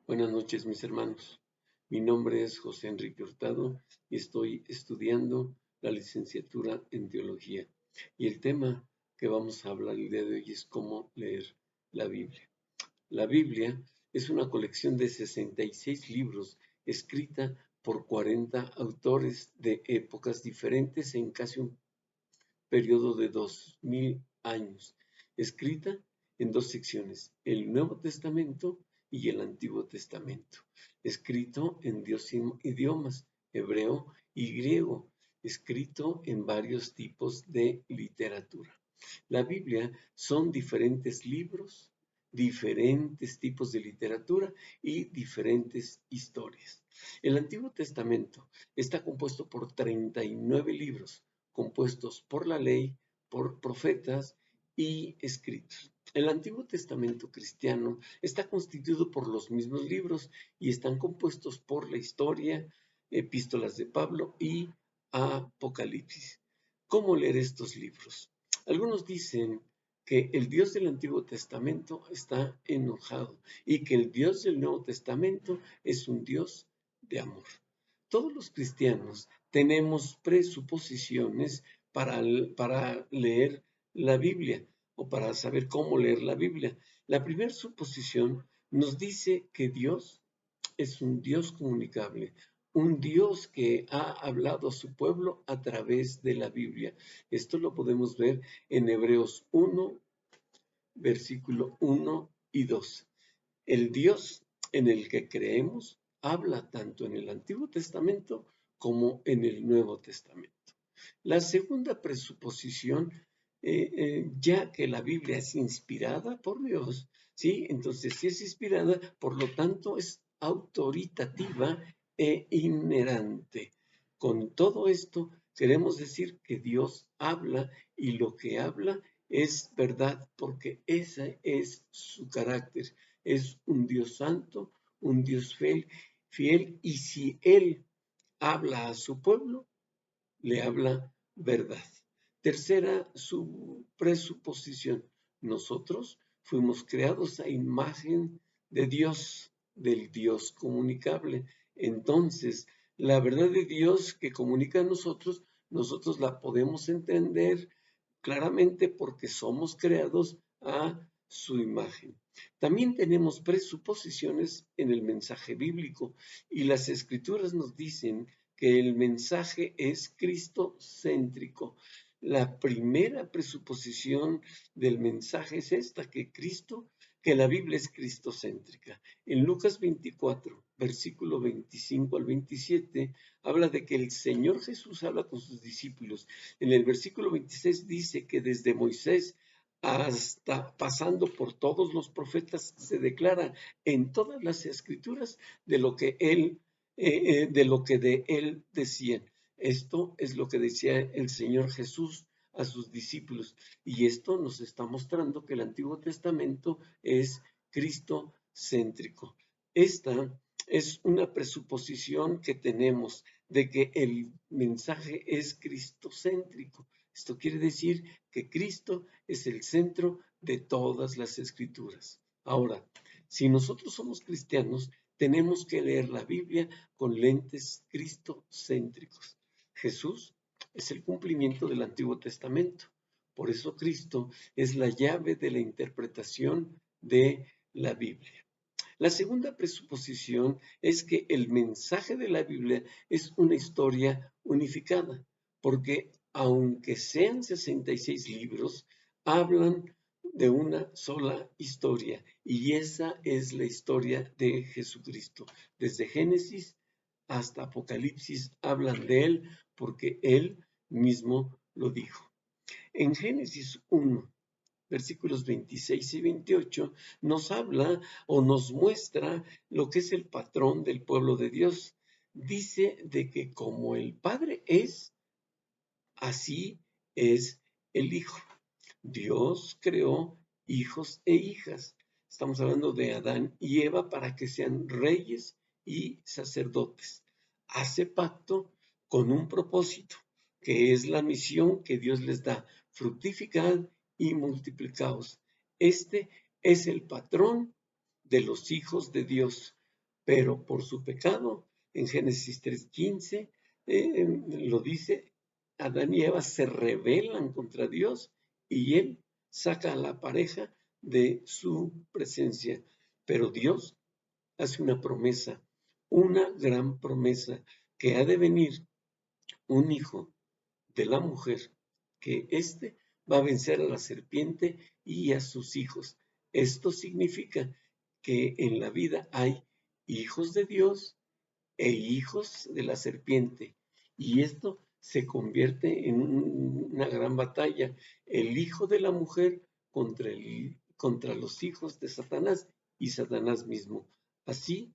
Buenas noches, mis hermanos. Mi nombre es José Enrique Hurtado y estoy estudiando la licenciatura en teología. Y el tema que vamos a hablar el día de hoy es cómo leer la Biblia. La Biblia es una colección de 66 libros escrita por 40 autores de épocas diferentes en casi un periodo de 2000 años, escrita en dos secciones, el Nuevo Testamento y el Antiguo Testamento, escrito en dos idiomas, hebreo y griego, escrito en varios tipos de literatura. La Biblia son diferentes libros, diferentes tipos de literatura y diferentes historias. El Antiguo Testamento está compuesto por 39 libros, compuestos por la ley, por profetas y escritos. El Antiguo Testamento cristiano está constituido por los mismos libros y están compuestos por la historia, epístolas de Pablo y Apocalipsis. ¿Cómo leer estos libros? Algunos dicen que el Dios del Antiguo Testamento está enojado y que el Dios del Nuevo Testamento es un Dios de amor. Todos los cristianos tenemos presuposiciones para leer la Biblia o para saber cómo leer la Biblia. La primera suposición nos dice que Dios es un Dios comunicable, un Dios que ha hablado a su pueblo a través de la Biblia. Esto lo podemos ver en Hebreos 1, versículo 1 y 2. El Dios en el que creemos habla tanto en el Antiguo Testamento como en el Nuevo Testamento. La segunda presuposición, ya que la Biblia es inspirada por Dios, ¿sí? Entonces, si es inspirada, por lo tanto es autoritativa e inherente. Con todo esto, queremos decir que Dios habla y lo que habla es verdad, porque ese es su carácter. Es un Dios santo, un Dios fiel, y si Él habla a su pueblo, le habla verdad. Tercera su presuposición. Nosotros fuimos creados a imagen de Dios, del Dios comunicable. Entonces, la verdad de Dios que comunica a nosotros la podemos entender claramente porque somos creados a su imagen. También tenemos presuposiciones en el mensaje bíblico y las escrituras nos dicen que el mensaje es cristocéntrico. La primera presuposición del mensaje es esta, que la Biblia es cristocéntrica. En Lucas 24, versículo 25 al 27, habla de que el Señor Jesús habla con sus discípulos. En el versículo 26 dice que desde Moisés hasta pasando por todos los profetas se declara en todas las escrituras de lo que de él decían. Esto es lo que decía el Señor Jesús a sus discípulos. Y esto nos está mostrando que el Antiguo Testamento es cristocéntrico. Esta es una presuposición que tenemos de que el mensaje es cristocéntrico. Esto quiere decir que Cristo es el centro de todas las escrituras. Ahora, si nosotros somos cristianos, tenemos que leer la Biblia con lentes cristocéntricos. Jesús es el cumplimiento del Antiguo Testamento. Por eso Cristo es la llave de la interpretación de la Biblia. La segunda presuposición es que el mensaje de la Biblia es una historia unificada, porque aunque sean 66 libros, hablan de una sola historia, y esa es la historia de Jesucristo. Desde Génesis hasta Apocalipsis hablan de él porque él mismo lo dijo. En Génesis 1, versículos 26 y 28, nos habla o nos muestra lo que es el patrón del pueblo de Dios. Dice de que como el Padre es, así es el Hijo. Dios creó hijos e hijas. Estamos hablando de Adán y Eva para que sean reyes y sacerdotes. Hace pacto con un propósito, que es la misión que Dios les da: fructificad y multiplicaos. Este es el patrón de los hijos de Dios. pero por su pecado, en Génesis 3:15, lo dice, Adán y Eva se rebelan contra Dios y él saca a la pareja de su presencia. Pero Dios hace una promesa, una gran promesa, que ha de venir un hijo de la mujer, que éste va a vencer a la serpiente y a sus hijos. Esto significa que en la vida hay hijos de Dios e hijos de la serpiente. Y esto se convierte en una gran batalla. El hijo de la mujer contra los hijos de Satanás y Satanás mismo. Así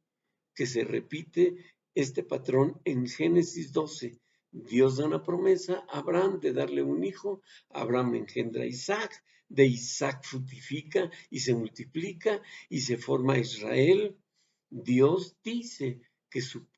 que se repite este patrón en Génesis 12. Dios da una promesa a Abraham de darle un hijo. Abraham engendra a Isaac. De Isaac fructifica y se multiplica y se forma Israel. Dios dice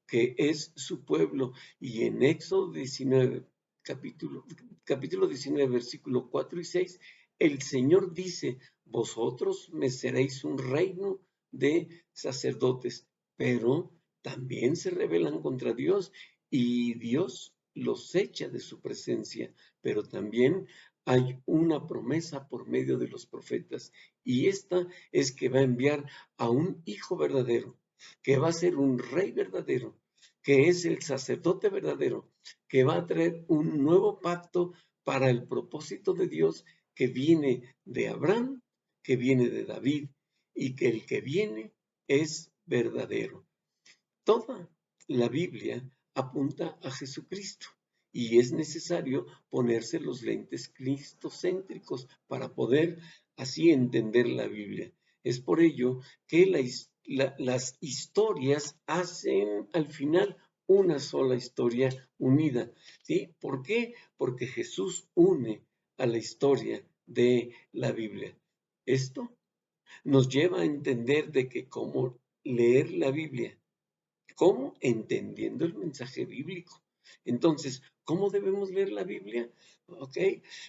que es su pueblo. Y en Éxodo 19, capítulo 19, versículo 4 y 6, el Señor dice, vosotros me seréis un reino de sacerdotes, pero también se rebelan contra Dios y Dios los echa de su presencia, pero también hay una promesa por medio de los profetas, y esta es que va a enviar a un hijo verdadero, que va a ser un rey verdadero, que es el sacerdote verdadero, que va a traer un nuevo pacto para el propósito de Dios que viene de Abraham, que viene de David, y que el que viene es verdadero. Toda la Biblia apunta a Jesucristo y es necesario ponerse los lentes cristocéntricos para poder así entender la Biblia. Es por ello que las historias hacen al final una sola historia unida. ¿Sí? ¿Por qué? Porque Jesús une a la historia de la Biblia. Esto nos lleva a entender de que cómo leer la Biblia. ¿Cómo? Entendiendo el mensaje bíblico. Entonces, ¿cómo debemos leer la Biblia? Ok,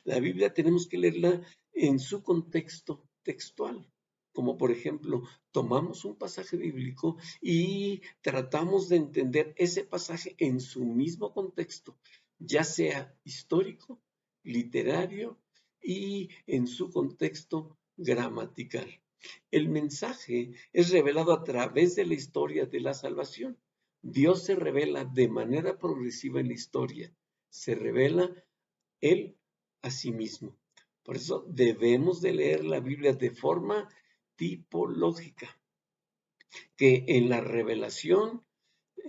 la Biblia tenemos que leerla en su contexto textual. Como por ejemplo, tomamos un pasaje bíblico y tratamos de entender ese pasaje en su mismo contexto, ya sea histórico, literario y en su contexto gramatical. El mensaje es revelado a través de la historia de la salvación. Dios se revela de manera progresiva en la historia. Se revela Él a sí mismo. Por eso debemos de leer la Biblia de forma tipológica, que en la revelación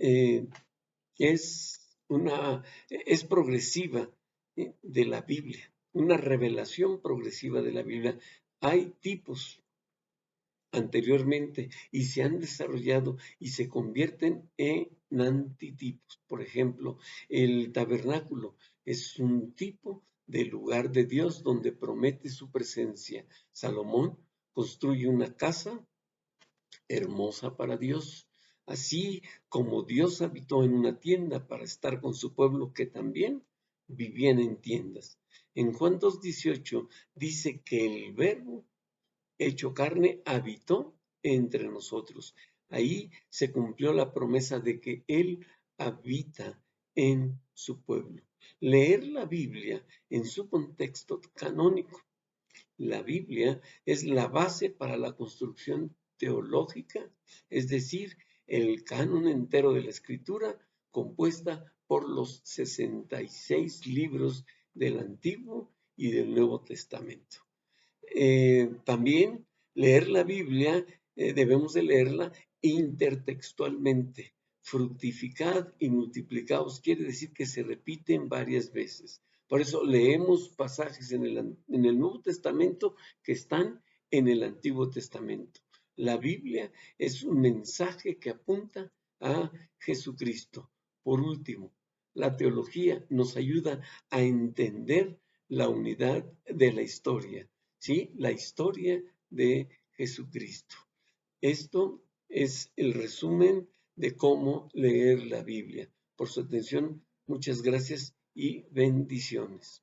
eh, es progresiva de la Biblia, una revelación progresiva de la Biblia. Hay tipos anteriormente y se han desarrollado y se convierten en antitipos. Por ejemplo, el tabernáculo es un tipo del lugar de Dios donde promete su presencia. Salomón construye una casa hermosa para Dios, así como Dios habitó en una tienda para estar con su pueblo que también vivían en tiendas. En Juan 2:18 dice que el verbo hecho carne, habitó entre nosotros. Ahí se cumplió la promesa de que Él habita en su pueblo. Leer la Biblia en su contexto canónico. La Biblia es la base para la construcción teológica, es decir, el canon entero de la Escritura, compuesta por los 66 libros del Antiguo y del Nuevo Testamento. También leer la Biblia, debemos de leerla intertextualmente. Fructificad y multiplicaos quiere decir que se repiten varias veces. Por eso leemos pasajes en el Nuevo Testamento que están en el Antiguo Testamento. La Biblia es un mensaje que apunta a Jesucristo. Por último, la teología nos ayuda a entender la unidad de la historia. ¿Sí? La historia de Jesucristo. Esto es el resumen de cómo leer la Biblia. Por su atención, muchas gracias y bendiciones.